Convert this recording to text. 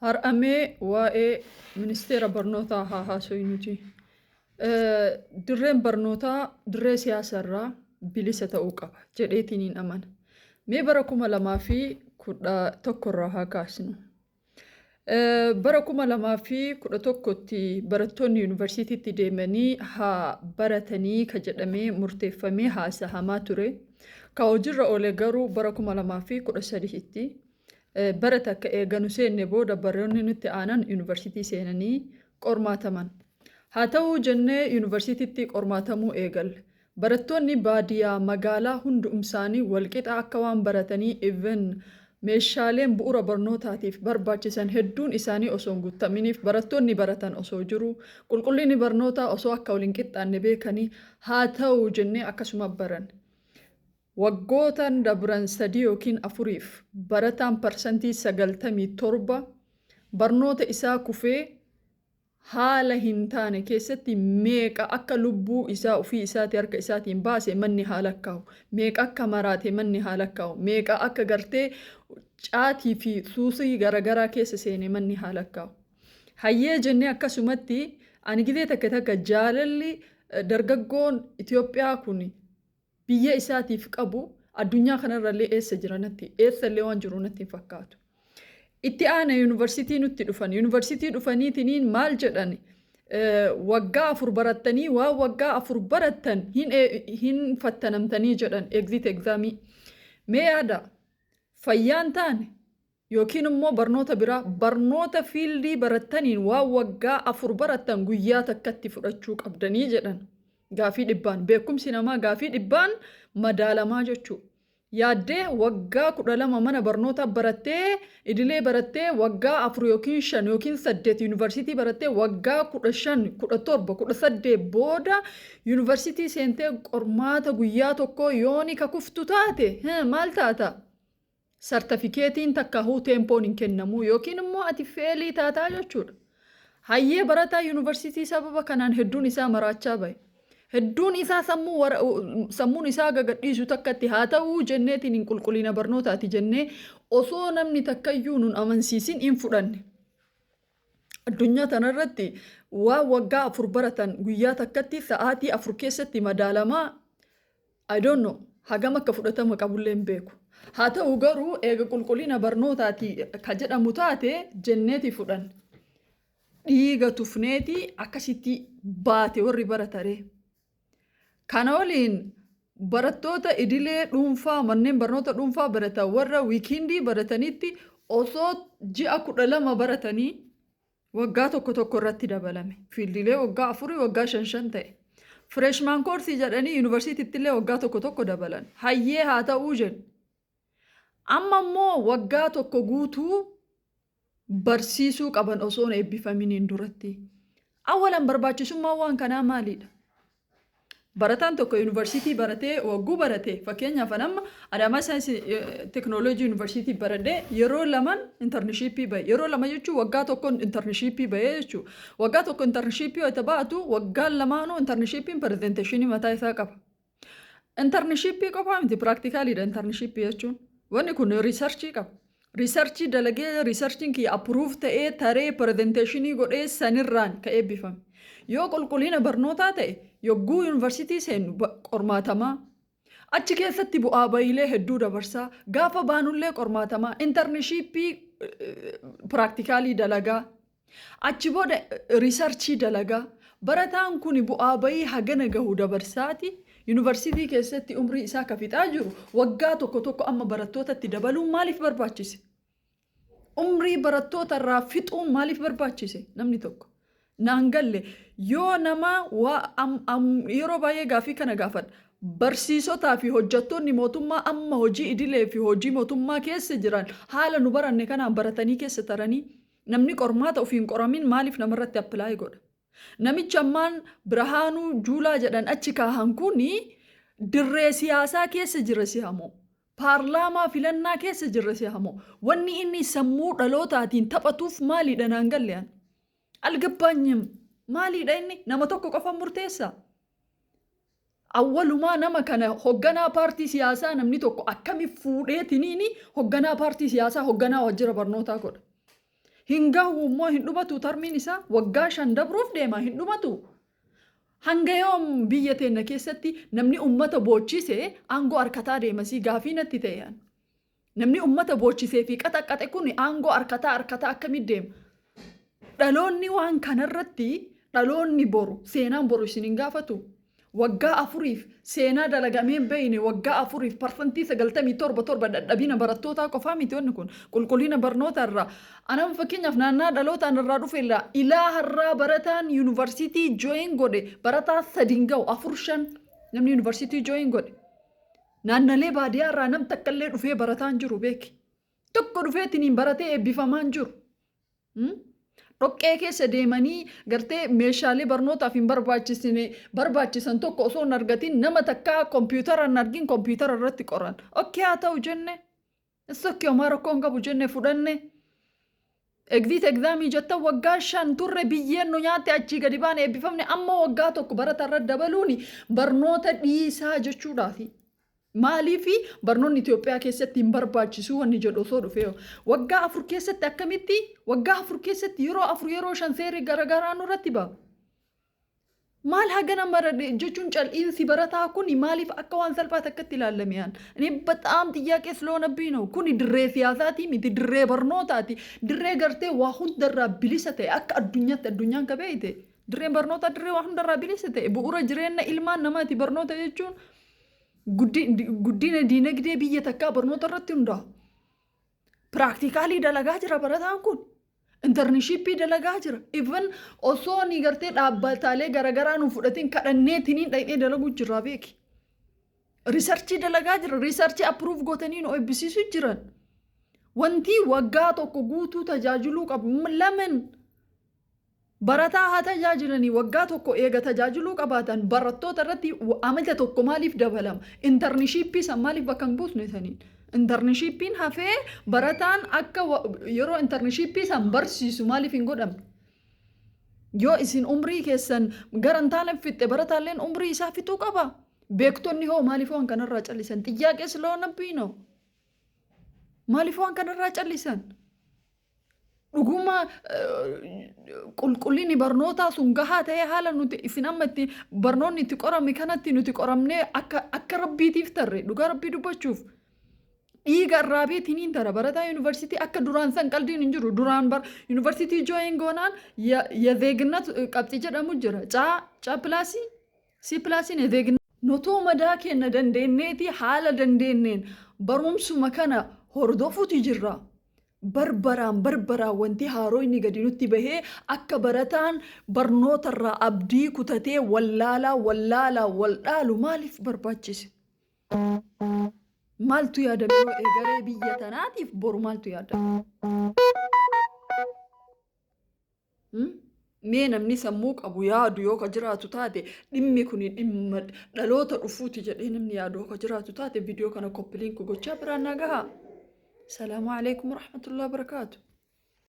Har'amee waa'ee ministeera barnootaa haa haasofnu nuti. Dirreen barnootaa dirree siyaasarraa bilisa ta'uu qaba jedheetiin hin amana. Mee bara 2011 irraa haa kaasnu. Bara 2011tti barattoonni yuunivarsiitiitti deemanii haa baratanii ka jedhamee murteeffamee haasahamaa ture. Ka hojiirra oole garuu bara 2013tti barata akka eeganu seenne booda baroonni nutti aanan yuunivarsiitii seenanii qormaataman. Haa ta'uu jennee yuunivarsiitiitti qormaatamuu eegalle. Barattoonni baadiyyaa magaalaa hundumsaanii walqixa akka waan baratanii even meeshaaleen bu'uura barnootaatiif barbaachisan hedduun isaanii osoo hin guutaminiif barattoonni baratan osoo jiru qulqullinni barnootaa osoo akka waliin qixxaanne beekanii haa ta'uu jennee akkasuma baran. Waggootaan dabran 3 yookiin 4 barataan parsantii 97 barnoota isaa kufee haala hin taane keessatti meeqa akka lubbuu isaa ofii isaati harka isaatiin baase manni haa lakkaa'u, meeqa akka maraate manni haa lakkaa'u, meeqa akka gartee caatii fi suusii garaagaraa keessa seene manni haa lakkaa'u. Hayyee jennee akkasumatti ani gidee takka jaalalli dargaggoon Itoophiyaa kun biyya isaatiif qabu addunyaa kanarrallee eessa jira natti eessallee waan jiru natti hin fakkaatu. Itti aana yuunivarsiitii nutti dhufan. Yuunivarsiitii dhufaniitiin maal jedhan waggaa 4 barattanii waan waggaa 4 barattan hin fattanamtanii jedhan exit exaamii. Mee yaada fayyaan taane yookiin immoo barnoota biraa barnoota fiildii barattaniin waan waggaa 4 barattan guyyaa takkatti fudhachuu qabdanii jedhan. Gaafii dhibbaan beekumsi namaa gaafii dhibbaan madaalamaa jechuudha. Yaaddee waggaa 12 mana barnoota barattee idilee barattee waggaa 4 yookiin 5 yookiin 8 yuunivarsiitii barattee waggaa 15 17 18 booda yuunivarsiitii seentee qormaata guyyaa tokko yooni ka kuftu taate maal taata? Sartifikeetiin takka huu teempoon hin kennamu yookiin immoo ati feelii taataa jechuudha. Hayyee barataa yuunivarsiitii sababa kanaan hedduun isaa maraachaa bahe. Hedduun isaa sammuun isaa gagadhiisu takkatti haa ta'uu jenneetiin hin qulqullina barnootaati jennee osoo namni takkayyuu nun amansiisin hin fudhanne. Addunyaa tanarratti waan waggaa 4 baratan guyyaa takkatti sa'aatii 4 keessatti madaalamaa I don't know hagam akka fudhatama qabullee hin beeku. Haa ta'u garuu eega qulqullina barnootaati ka jedhamu taate jenneeti fudhan. Dhiiga tufneeti akkasitti baate warri barataree. Kana waliin barattoota idilee dhuunfaa manneen barnoota dhuunfaa baratan warra wiikindii baratanitti osoo ji'a 12 baratanii waggaa tokko irratti dabalame. Fiildilee waggaa 4 waggaa 5 ta'e. Freshman koorsii jedhanii yuunivarsiitiitti illee waggaa tokko dabalan. Hayyee haa ta'uu jenna. Amma immoo waggaa tokko guutuu barsiisuu qaban osoo hin eebbifaminiin duratti. Awwalan barbaachisummaa waan kanaa maalidha? Barataan tokko yuunivarsiitii baratee wagguu baratee fakkeenyaaf amma Adaamaa saayinsii teekinooloojii yuunivarsiitii baradhee yeroo laman intarnishiippii bahe. Yeroo lama jechuun waggaa tokkoon intarnishiippii bahee jechuudha. Waggaa tokko intarnishiippii wayita baatu waggaan lamaanuu intarnishiippiin pirezenteeshinii mataa isaa qaba. Intarnishiippii qofaa miti piraaktikaalidha intarnishiippii jechuun. Wanni kun riisarchii qaba. Riisarchii dalagee riisarchiin kiyya appuruuf ta'ee taree pirezenteeshinii godhee sanirraan ka eebbifame. Yoo qulqullina barnootaa ta'e yogguu yuunivarsiitii seennu qormaatamaa achi keessatti bu'aa bayiilee hedduu dabarsaa gaafa baanullee qormaatamaa intarnishiippii piraaktikaalii dalagaa achi booda riisarchii dalagaa barataan kun bu'aa bayii hagana gahu dabarsaati yuunivarsiitii keessatti umrii isaa ka fixaa jiru waggaa tokko amma barattootatti dabaluun maaliif barbaachise? Umrii barattoota irraa fixuun maaliif barbaachise namni tokko? Naan galle yoo nama yeroo baay'ee gaafii kana gaafadha. Barsiisotaa fi hojjettoonni mootummaa amma hojii idilee fi hojii mootummaa keessa jiran haala nu baranne kanaan baratanii keessa taranii namni qormaata ofiin qoramin maaliif namarratti appilaayi godha? Namichi ammaan Birahaanuu Juulaa jedhan achi kaahan kuni dirree siyaasaa keessa jira si hamoo? Paarlaamaa filannaa keessa jira si hamoo? Wanni inni sammuu dhalootaatiin taphatuuf maalidha naan galle? Algabbaanyam maalidha inni nama tokko qofa murteessa? Awwalumaa nama kana hogganaa paartii siyaasaa namni tokko akkamiif fuudheetiniin hogganaa paartii siyaasaa hogganaa waajjira barnootaa godha? Hingahu immoo hin dhumatu tarmiin isaa waggaa 5 dabruuf deema hin dhumatu. Hanga yoom biyya teenya keessatti namni ummata boochise aangoo harkataa deemasii gaafii natti ta'an. Namni ummata boochisee fi qaxaqaxe kun aangoo harkataa akkamitti deema? Dhaloonni waan kanarratti dhaloonni boru seenaan boru isin hin gaafatu. Waggaa 4 seenaa dalagamee beeyne waggaa 4 parsantii 97 dadhabina barattootaa qofaa miti wanni kun qulqullina barnoota irraa. Anam fakkeenyaaf naannaa dhalootaan irraa dhufe ilaa har'aa barataan yuunivarsiitii jooyin godhe barataa 3 ga'u 4-5 namni yuunivarsiitii jooyin godhe. Naannalee baadiyyaa irraa nam takkaallee dhufee barataan jiru beeki. Tokko dhufeetiin baratee eebbifamaan jiru. Dhoqqee keessa deemanii gartee meeshaalee barnootaaf hin barbaachisan tokko osoo hin argatin nama takkaa kompiitara hin argin kompiitara irratti qoran. Okkee haa ta'u jenne. Isokki homaa rakkoo hin qabu jenne fudhanne. Exit exaamii jetta waggaa 5 turre biyyeen nu nyaatte achii gadi baane eebbifamne amma waggaa tokko barata irra dabaluun barnoota dhiisaa jechuudhaafi. Maaliifi barnoonni Itoophiyaa keessatti hin barbaachisu wanni jedhu osoo dhufee waggaa 4 keessatti akkamitti waggaa 4 keessatti yeroo 5 seerri garagaraa nurratti ba'a. Maal hagana mara jechuun cal'iinsi barataa kun maaliif akka waan salphaatti akkatti ilaalame yaan. Inni bataam xiyyaaqee sloonabbii no kun dirree siyaasaati miti dirree barnootaati dirree gartee waa hundarraa bilisa ta'e akka addunyaatti addunyaan qabeeyte dirreen barnoota dirree waa hundarraa bilisa ta'e bu'uura jireenya ilmaan namaati barnoota jechuun. Guddina diinagdee biyya takkaa barnoota irratti hundaa'a. Piraaktikaalii dalagaa jira barataan kun. Intarneeshippii dalagaa jira. Even osoo ni gartee dhaabbataalee garagaraa nu fudhatiin kadhanneetiniin dhaqnee dalaguu jirraa beeki. Riisarchii dalagaa jira. Riisarchii approve gootanii nu eebbisiisuu jiran. Wanti waggaa tokko guutuu tajaajiluu qabu laman. Barataa haa tajaajilanii waggaa tokko eega tajaajiluu qabaatan barattoota irratti amala tokko maaliif dabalama? Intarneeshippii san maaliif bakka hin buusne saniin? Intarneeshippiin hafee barataan akka yeroo intarneeshippii san barsiisu maaliif hin godhamne? Yoo isin umrii keessan garantaan fitte barataalleen umrii isaa fixuu qaba. Beektonni hoo maaliif waan kanarraa callisan? Xiyyaaqee sloonabbii no. Maaliif waan kanarraa callisan? Dhuguma qulqullinni barnootaa sun gahaa ta'ee haala nuti isin amma itti barnoonni itti qorame kanatti nuti qoramnee akka rabbiitiif tarre dhugaa rabbii dubbachuuf dhiiga irraa beetiniin tara barataa yuunivarsiitii akka duraan san qaldiin hin jiru duraan yuunivarsiitii jooyin goonaan yezeegnat qabxii jedhamu jira caa pilaasii si pilaasiin yezeegnat notoo madaa kenna dandeenyeeti haala dandeenneen barumsuma kana hordofuuti jirra. Barbaraan wanti haaroo inni gadi nutti bahee akka barataan barnootarraa abdii kutatee waldhaalu maaliif barbaachise? Maaltu yaadame yoo eegaree biyya tanaatiif boru maaltu yaadame? Mee namni sammuu qabu yaadu yoo ka jiraatu taate dhimmi kun dhimma dhaloota dhufuuti jedhee namni yaadu yoo ka jiraatu taate viidiyoo kana koppiliin gochaa biraan nagahaa. السلام عليكم ورحمة الله وبركاته.